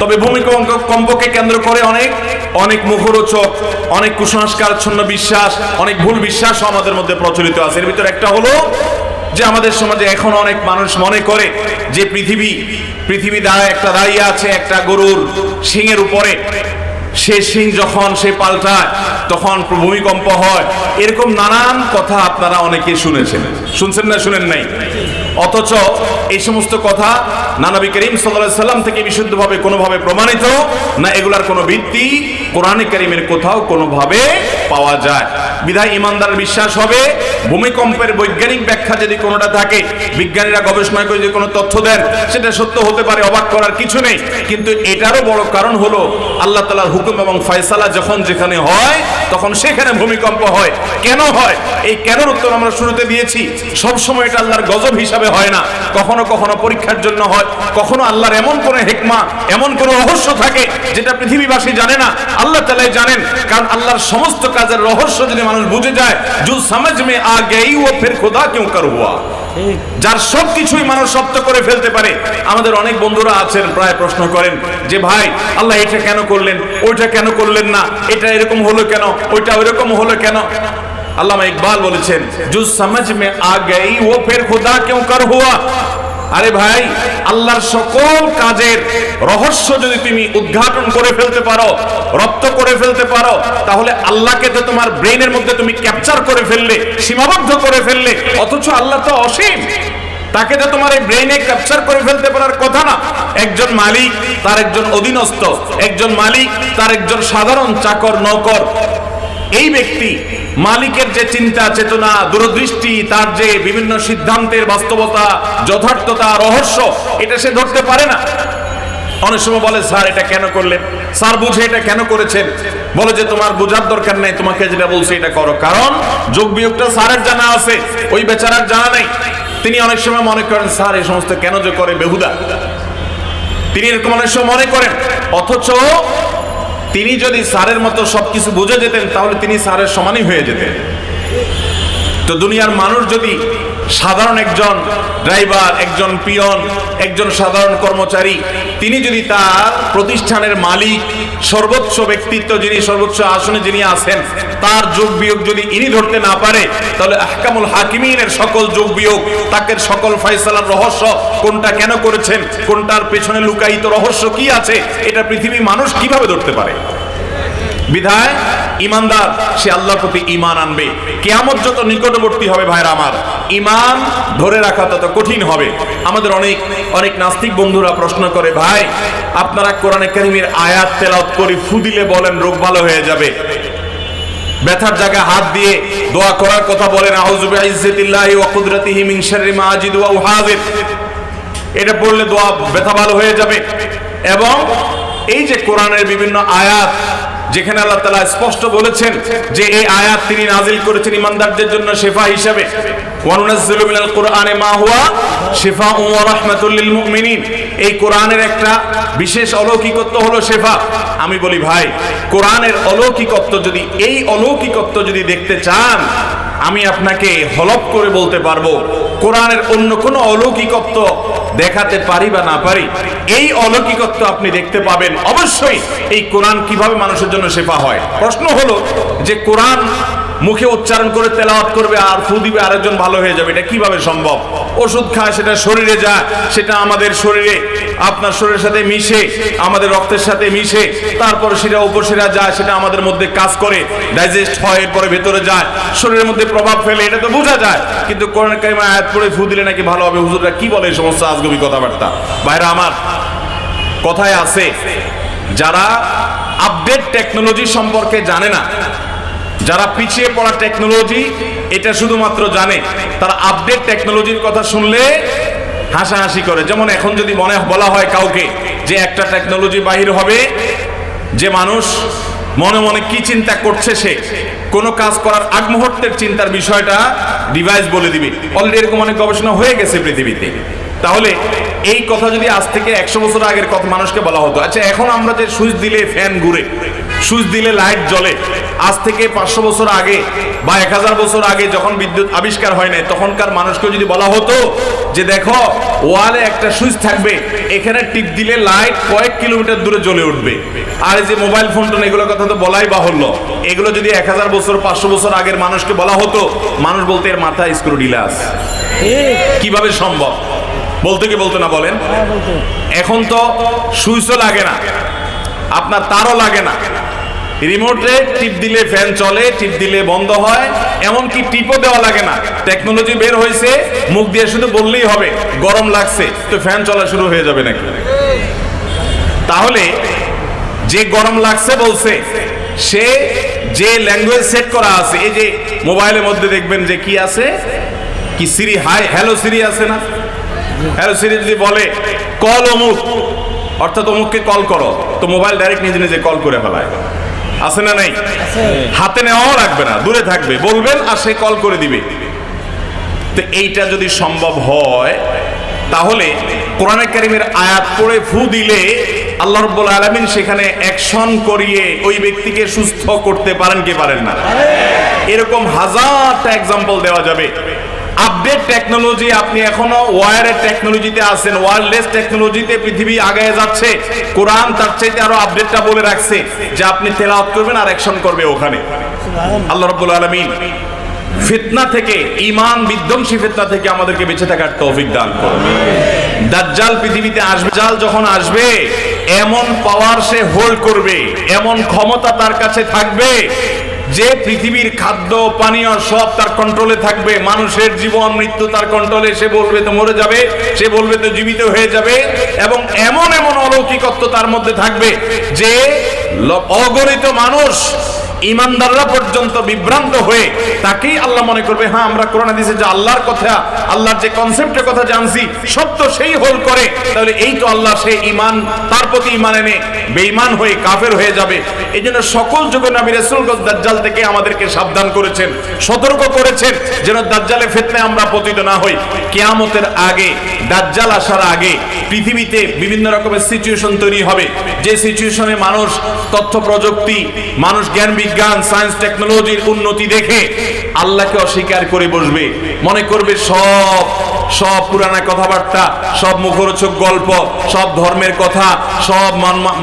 তবে ভূমিকম্পকে কেন্দ্র করে অনেক মুখরোচক, অনেক কুসংস্কারচ্ছন্ন বিশ্বাস, অনেক ভুল বিশ্বাসও আমাদের মধ্যে প্রচলিত আছে। এর ভিতরে একটা হলো যে আমাদের সমাজে এখন অনেক মানুষ মনে করে যে পৃথিবী দাঁড়িয়ে আছে একটা গরুর শিংয়ের উপরে, সে শিং যখন সে পাল্টায় তখন ভূমিকম্প হয়। এরকম নানান কথা আপনারা অনেকে শুনছেন না শুনেন নাই? অথচ এই সমস্ত কথা না নবী করিম সাল্লাল্লাহু আলাইহি সাল্লাম থেকে বিশুদ্ধভাবে কোনোভাবে প্রমাণিত না, এগুলার কোনো ভিত্তি কোরআনে কারীমের কোথাও কোনোভাবে পাওয়া যায়। বিধায় ইমানদার বিশ্বাস হবে ভূমিকম্পের বৈজ্ঞানিক ব্যাখ্যা যদি কোনোটা থাকে, বিজ্ঞানীরা গবেষণা করে যে কোনো তথ্য দেন, সেটা সত্য হতে পারে, অবাক করার কিছু নেই। কিন্তু এটারও বড় কারণ হলো আল্লাহ তাআলার হুকুম এবং ফয়সালা যখন যেখানে হয় তখন সেখানে ভূমিকম্প হয়। কেন হয়? এই কেনর উত্তর আমরা শুরুতে দিয়েছি। সবসময় এটা আল্লাহর গজব হিসাবে হয় না, কখনো কখনো পরীক্ষার জন্য হয়, কখনো আল্লাহর এমন কোন হিকমা, এমন কোন রহস্য থাকে যেটা পৃথিবীবাসী জানে না, আল্লাহ তাআলাই জানেন। কারণ আল্লাহর সমস্ত কাজের রহস্য যদি মানুষ বুঝে যায়, জু সমঝ মে আ গই ও ফির খুদা কিউ কর হুয়া, যার সবকিছুই মানুষ সত্য করে ফেলতে পারে। আমাদের অনেক বন্ধুরা আছেন প্রায় প্রশ্ন করেন যে ভাই আল্লাহ এটা কেন করলেন, ওইটা কেন করলেন না, এটা এরকম হলো কেন, ওইটা ওইরকম হলো কেন? আল্লামা ইকবাল বলেছেন জু সমঝ মে আ গই ও ফির খুদা কিউ কর হুয়া। আরে ভাই, আল্লাহর সকল কাজের রহস্য যদি তুমি উদ্ঘাটন করে ফেলতে পারো, রপ্ত করে ফেলতে পারো, তাহলে আল্লাহকে তো তোমার ব্রেইনের মধ্যে তুমি ক্যাপচার করে ফেললে, সীমাবদ্ধ করে ফেললে। অথচ আল্লাহ তো অসীম, তাকে তো তোমার এই ব্রেইনে ক্যাপচার করে ফেলতে পারার কথা না। একজন মালিক, তার একজন অধীনস্থ, একজন মালিক, তার একজন সাধারণ চাকর নৌকর, এই ব্যক্তি মালিকের যে চিন্তা চেতনা, দূরদৃষ্টি, তার যে বিভিন্ন সিদ্ধান্তের বাস্তবতা, যথার্থতা, রহস্য, এটা সে ধরতে পারে না। অনেক সময় বলে স্যার এটা কেন করলেন, স্যার বুঝে এটা কেন করেছেন? বলে যে তোমার বোঝার দরকার নাই, তোমাকে যেটা বলছে এটা করো। কারণ যোগ বিয়োগটা স্যারের জানা আছে, ওই বেচারার জানা নাই। তিনি অনেক সময় মনে করেন স্যার এই সমস্ত কেন যে করে বেহুদা, তিনি এরকম অনেক সময় মনে করেন। অথচ তিনি যদি স্যারের মতো সবকিছু বুঝে যেতেন তাহলে তিনি স্যারের সমানই হয়ে যেতেন। তো দুনিয়ার মানুষ যদি সাধারণ একজন ড্রাইভার, একজন পিয়ন, একজন সাধারণ কর্মচারী, তিনি যদি তার প্রতিষ্ঠানের মালিক, সর্বোচ্চ ব্যক্তিত্ব যিনি, সর্বোচ্চ আসনে যিনি আছেন, তার যোগ বিয়োগ যদি ইনি ধরতে না পারে, তাহলে আহকামুল হাকিমিনের সকল যোগ বিয়োগ, তাকে সকল ফয়সালার রহস্য, কোনটা কেন করেছেন, কোনটার পেছনে লুকায়িত রহস্য কি আছে, এটা পৃথিবী মানুষ কিভাবে ধরতে পারে? বিধায় ইমানদার সে আল্লাহর প্রতি ঈমান আনবে। কিয়ামত যত নিকটবর্তী হবে ভাইরা আমার, ঈমান ধরে রাখা তত কঠিন হবে। আমাদের অনেক নাস্তিক বন্ধুরা প্রশ্ন করে, ভাই আপনারা কোরআনে কারীমের আয়াত তেলাওয়াত করে ফু দিলে বলেন রোগ ভালো হয়ে যাবে, ব্যথার জায়গায় হাত দিয়ে দোয়া করার কথা বলেন, আউযু বিইজ্জাতিল্লাহি ওয়া কুদরাতিহি মিন শাররি মা আজিদু ওয়া উহাযির, এটা পড়লে দোয়া ব্যথা ভালো হয়ে যাবে। এবং এই যে কোরআনের বিভিন্ন আয়াত, যেখানে আল্লাহ তাআলা স্পষ্ট বলেছেন যে এই আয়াত তিনি নাজিল করেছেন ইমানদারদের জন্য শিফা হিসেবে, ওয়া নুনাজ্জিলু মিনাল কুরআনি মা হুয়া শিফাউন ওয়া রাহমাতুল লিল মুমিনিন। এই কোরআনের একটা বিশেষ অলৌকিকত্ব হলো শিফা। আমি বলি ভাই, কোরআনের অলৌকিকত্ব যদি, এই অলৌকিকত্ব যদি দেখতে চান, আমি আপনাকে হলফ করে বলতে পারবো কোরআনের অন্য কোনো অলৌকিকত্ব দেখাতে পারি বা না পারি, এই অলৌকিকত্ব আপনি দেখতে পাবেন অবশ্যই এই কোরআন কিভাবে মানুষের জন্য শিফা হয়। প্রশ্ন হলো যে কোরআন মুখে উচ্চারণ করে তেলাওয়াত করবে আর ফু দিবে আরেকজন ভালো হয়ে যাবে, এটা কিভাবে সম্ভব? ওষুধ খায়, সেটা শরীরে যায়, সেটা আমাদের শরীরে, আপনার শরীরের সাথে মিশে, আমাদের রক্তের সাথে মিশে, তারপর সেটা উপশিরা যায়, সেটা আমাদের মধ্যে কাজ করে, ডাইজেস্ট হয়, এরপরে ভেতরে যায়, শরীরের মধ্যে প্রভাব ফেলে, এটা তো বোঝা যায়। কিন্তু কোরআন কারীমে আয়াত পড়ে ফু দিলে নাকি ভালো হবে, হুজুররা কি বলে এই সমস্ত আজগবি কথাবার্তা। ভাইরা আমার, কথায় আছে যারা আপডেট টেকনোলজি সম্পর্কে জানে না, যারা পিছিয়ে পড়া টেকনোলজি এটা শুধুমাত্র জানে, তারা আপডেট টেকনোলজির কথা শুনলে হাসাহাসি করে। যেমন এখন যদি বলা হয় কাউকে যে একটা টেকনোলজি বাহির হবে, যে মানুষ মনে মনে কি চিন্তা করছে, সে কোনো কাজ করার আগ মুহূর্তের চিন্তার বিষয়টা ডিভাইস বলে দিবে। অলরেডি এরকম অনেক গবেষণা হয়ে গেছে পৃথিবীতে। তাহলে এই কথা যদি আজ থেকে 100 বছর আগের কথা মানুষকে বলা হতো, আচ্ছা এখন আমরা যে সুইচ দিলে ফ্যান ঘুরে, সুইচ দিলে লাইট জ্বলে। আজ থেকে 500 বছর আগে বা 1000 বছর আগে যখন বিদ্যুৎ আবিষ্কার হয় নাই, তখনকার মানুষকে যদি বলা হতো যে দেখো ওয়ালে একটা সুইচ থাকবে, এখানে টিপ দিলে লাইট কয়েক কিলোমিটার দূরে জ্বলে উঠবে। আর এই যে মোবাইল ফোন টোন এগুলোর কথা তো বলাই বাহুল্য, এগুলো যদি 1000 বছর 500 বছর আগের মানুষকে বলা হতো, মানুষ বলতে এর মাথায় স্ক্রু ঢিলা আছে। কিভাবে সম্ভব? বলতে কি বলতো না বলেন? এখন তো সুইচও লাগে না, আপনার তারও লাগে না, রিমোটে টিপ দিলে ফ্যান চলে, টিপ দিলে বন্ধ হয়, এমনকি টিপও দেওয়া লাগে না। টেকনোলজি বের হয়েছে, মুখ দিয়ে শুধু বললেই হবে গরম লাগছে, তো ফ্যান চলা শুরু হয়ে যাবে নাকি? তাহলে যে গরম লাগছে বলছে, সে যে ল্যাঙ্গুয়েজ সেট করা আছে, এই যে মোবাইলের মধ্যে দেখবেন যে কি আছে, কি সিরি, হাই হ্যালো সিরি আছে না? হ্যালো সিরি যদি বলে কল অমুক, অর্থাৎ অমুককে কল করো, তো মোবাইল ডাইরেক্ট নিজে নিজে কল করে ফেলায়। আছে না নাই? হাতে নেওয়াও রাখবে না, দূরে থাকবে, বলবেন আর সে কল করে দিবে। তো এইটা যদি সম্ভব হয়, তাহলে কোরআনে কারীমের আয়াত পড়ে ফু দিলে আল্লাহ রাব্বুল আলামিন সেখানে অ্যাকশন করিয়ে ওই ব্যক্তিকে সুস্থ করতে পারেন কি পারেন না? এরকম হাজারটা এক্সাম্পল দেওয়া যাবে। আপডেট টেকনোলজি, আপনি এখনো ওয়্যারের টেকনোলজিতে আছেন, ওয়্যারলেস টেকনোলজিতে পৃথিবী আগায় যাচ্ছে। কোরআন তার চাইতে আরো আপডেটটা বলে রাখছে যে আপনি তেলাওয়াত করবেন আর অ্যাকশন করবে ওখানে। আল্লাহ রাব্বুল আলামিন ফিতনা থেকে, ঈমান বিধ্বংসী ফিতনা থেকে আমাদেরকে বেঁচে থাকার তৌফিক দান করুন। দাজ্জাল পৃথিবীতে আসবে, দাজ্জাল যখন আসবে এমন পাওয়ার সে হোল্ড করবে, এমন ক্ষমতা তার কাছে থাকবে যে পৃথিবীর খাদ্য পানীয় সব তার কন্ট্রোলে থাকবে। মানুষের জীবন মৃত্যু তার কন্ট্রোলে। সে বলবে তো মরে যাবে, সে বলবে তো জীবিত হয়ে যাবে, এবং এমন এমন অলৌকিকত্ব তার মধ্যে থাকবে যে অগণিত মানুষ, ইমানদাররা পর্যন্ত বিভ্রান্ত হয়ে তাকেই আল্লাহ মনে করবে, হ্যাঁ আমরা কোরআন হাদিসে যে আল্লাহর কথা, আল্লাহর যে কনসেপ্টের কথা জানছি সত্য সেই হোল করে, তাহলে এই তো আল্লাহ, সে ঈমান, তার প্রতি ঈমান এনে বেঈমান হয়ে কাফের হয়ে যাবে। এই জন্য সকল যুগে নবী রাসূলগণ দাজ্জাল থেকে আমাদেরকে সাবধান করেছেন, সতর্ক করেছেন, যেন দাজ্জালের ফিতনায় আমরা পতিত না হই। কিয়ামতের আগে, দাজ্জাল আসার আগে পৃথিবীতে বিভিন্ন রকমের সিচুয়েশন তৈরি হবে, যে সিচুয়েশনে মানুষ তথ্য প্রযুক্তি, মানুষ জ্ঞান বিজ্ঞান, সায়েন্স টেকনোলজির উন্নতি দেখে আল্লাহকে অস্বীকার করে বসবে, মনে করবে সব পুরানা কথাবার্তা, সব মুখরোচক গল্প, সব ধর্মের কথা, সব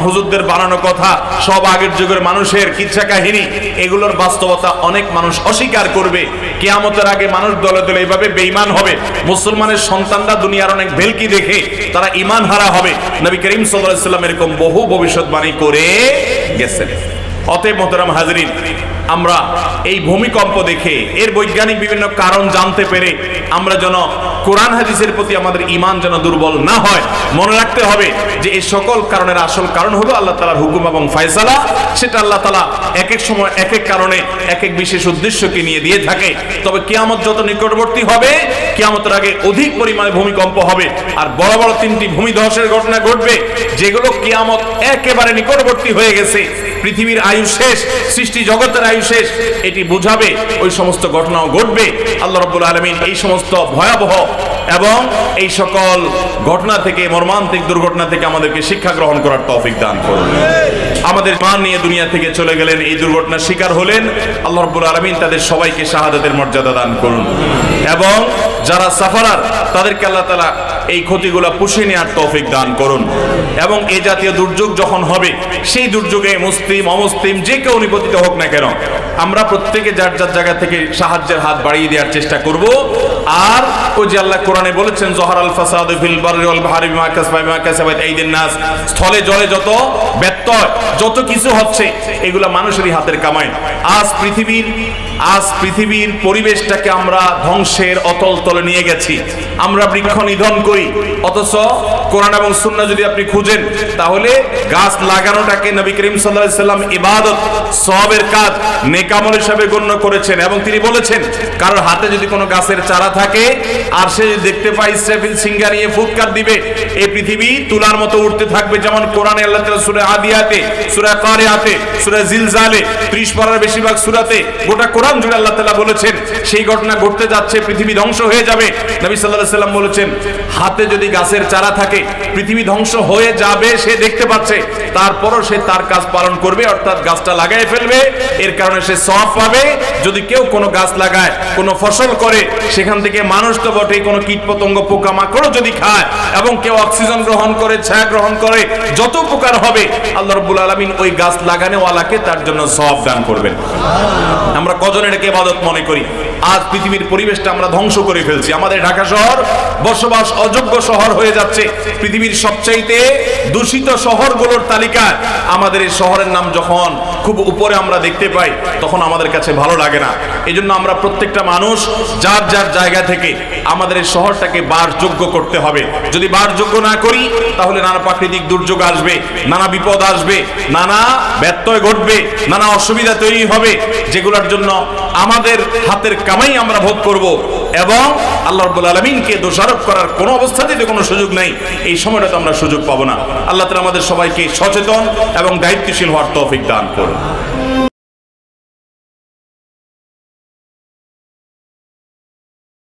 হুজুরদের বানানো কথা, সব আগের যুগের মানুষের কিচ্ছা কাহিনী, এগুলোর বাস্তবতা অনেক মানুষ অস্বীকার করবে। কিয়ামতের আগে মানুষ দলে দলে এইভাবে বেঈমান হবে। মুসলমানের সন্তানরা দুনিয়ার অনেক ভেলকি দেখে তারা ঈমান হারা হবে। নবী করিম সাল্লাল্লাহু আলাইহি ওয়াসাল্লাম এরকম বহু ভবিষ্যৎবাণী করে গেছেন। অতএব মোহতারাম হাজরিন, আমরা এই ভূমিকম্প দেখে, এর বৈজ্ঞানিক বিভিন্ন কারণ জানতে পেরে আমরা যেন কোরআন হাদিসের প্রতি আমাদের ঈমান যেন দুর্বল না হয়, মনে রাখতে হবে যে এই সকল কারণের আসল কারণ হলো আল্লাহ তাআলার হুকুম এবং ফয়সালা। সেটা আল্লাহ তাআলা এক এক সময় এক এক কারণে এক এক বিশেষ উদ্দেশ্যকে নিয়ে দিয়ে থাকে। তবে কিয়ামত যত নিকটবর্তী হবে, কিয়ামতের আগে অধিক পরিমাণে ভূমিকম্প হবে, আর বড় বড় 3টি ভূমিধসের ঘটনা ঘটবে, যেগুলো কিয়ামত একেবারে নিকটবর্তী হয়ে গেছে, পৃথিবীর আয়ু শেষ, সৃষ্টি জগতের আয়ু শেষ, এটি বুঝাবে। ওই সমস্ত ঘটনাও ঘটবে। আল্লাহ রাব্বুল আলামিন এই সমস্ত ভয়াবহ এবং এই সকল ঘটনা থেকে, মর্মান্তিক দুর্ঘটনা থেকে আমাদেরকে শিক্ষা গ্রহণ করার তৌফিক দান করুন। আমাদের ঈমান নিয়ে দুনিয়া থেকে চলে গেলেন, এই দুর্ঘটনার শিকার হলেন, আল্লাহ রাব্বুল আলামিন তাদের সবাইকে শাহাদাতের মর্যাদা দান করুন, এবং যারা সাফারার তাদেরকে আল্লাহ তাআলা এই ক্ষতিগুলো পুষিয়ে নেওয়ার তৌফিক দান করুন। এবং এই জাতীয় দুর্যোগ যখন হবে, সেই দুর্যোগে মুসলিম অমুসলিম যে কেউ নিপতিত হোক না কেন, আমরা প্রত্যেকে যার যার জায়গা থেকে সাহায্যের হাত বাড়িয়ে দেওয়ার চেষ্টা করব। আর ওই যে আল্লাহ কোরআনে বলেছেন, জহরাল ফাসাদু ফিল বাররি ওয়াল বাহরি বিমা কাসাবাত আইদিন নাস, স্থলে জলে যত ব্যত্যয়, যত কিছু হচ্ছে, এগুলা মানুষেরই হাতের কামাই। আজ পৃথিবীর পরিবেশটাকে আমরা ধ্বংসের অতল তলে নিয়ে গেছি। আমরা বৃক্ষ নিধন করি, অথচ কোরআন এবং সুন্নাহ যদি আপনি খুঁজেন, তাহলে গাছ লাগানোটাকে নবী করিম সাল্লাল্লাহু আলাইহি সাল্লাম ইবাদত, সওয়াবের কাজ, নেক আমল হিসেবে গণ্য করেছেন। এবং তিনি বলেছেন, কারোর হাতে যদি কোনো গাছের চারা থাকে আর সে দেখতে পায় ইসরাফিল সিঙ্গা নিয়ে ফুৎকার দিবে, এই পৃথিবী তুলার মতো উঠতে থাকবে। যেমন কোরআনে আল্লাহ তাআলা সূরা আদিয়াতে, সূরা কারিয়াতে, সূরা জিলজালে, 30 পারার বেশিরভাগ সূরাতে, গোটা কোরআন জুড়ে আল্লাহ তাআলা বলেছেন সেই ঘটনা ঘটতে যাচ্ছে, পৃথিবী ধ্বংস হয়ে যাবে। নবী সাল্লাল্লাহু আলাইহি সাল্লাম বলেছেন হাতে যদি গাছের চারা থাকে, পৃথিবী ধ্বংস হয়ে যাবে সে দেখতে পাচ্ছে, তারপরও সে তার কাজ পালন করবে, অর্থাৎ গাছটা লাগাই ফেলবে, এর কারণে সে সওয়াব পাবে। যদি কেউ কোনো গাছ লাগায়, কোনো ফসল করে, সেখান থেকে মানুষ তো বটে, কোনো কীটপতঙ্গ পোকামাকড়ও যদি খায় এবং কেউ অক্সিজেন গ্রহণ করে, ছায়া গ্রহণ করে, যত উপকার হবে আল্লাহ রাব্বুল আলামিন ওই গাছ লাগানোওয়ালাকে তার জন্য সওয়াব দান করবেন। আমরা কজন এটাকে ইবাদত মনে করি? আজ পৃথিবীর পরিবেশটা আমরা ধ্বংস করে ফেলছি। আমাদের ঢাকা শহর বসবাস অযোগ্য শহর হয়ে যাচ্ছে। পৃথিবীর সবচাইতে দূষিত শহরগুলোর তালিকায় আমাদের এই শহরের নাম যখন খুব উপরে আমরা দেখতে পাই, তখন আমাদের কাছে ভালো লাগে না। এই জন্য আমরা প্রত্যেকটা মানুষ যার যার জায়গা থেকে আমাদের এই শহরটাকে বাসযোগ্য করতে হবে। যদি বাসযোগ্য না করি, তাহলে নানা প্রাকৃতিক দুর্যোগ আসবে, নানা বিপদ আসবে, নানা ব্যত্যয় ঘটবে, নানা অসুবিধা তৈরি হবে, যেগুলোর জন্য আমাদের হাতের কামাই আমরা ভোগ করব এবং আল্লাহ রাব্বুল আলামিনকে দোষারোপ করার কোনো অবস্থাতেই কোনো সুযোগ নেই। এই সময়টা তো আমরা সুযোগ পাবো না। আল্লাহ তাআলা আমাদের সবাইকে সচেতন এবং দায়িত্বশীল হওয়ার তৌফিক দান করুন।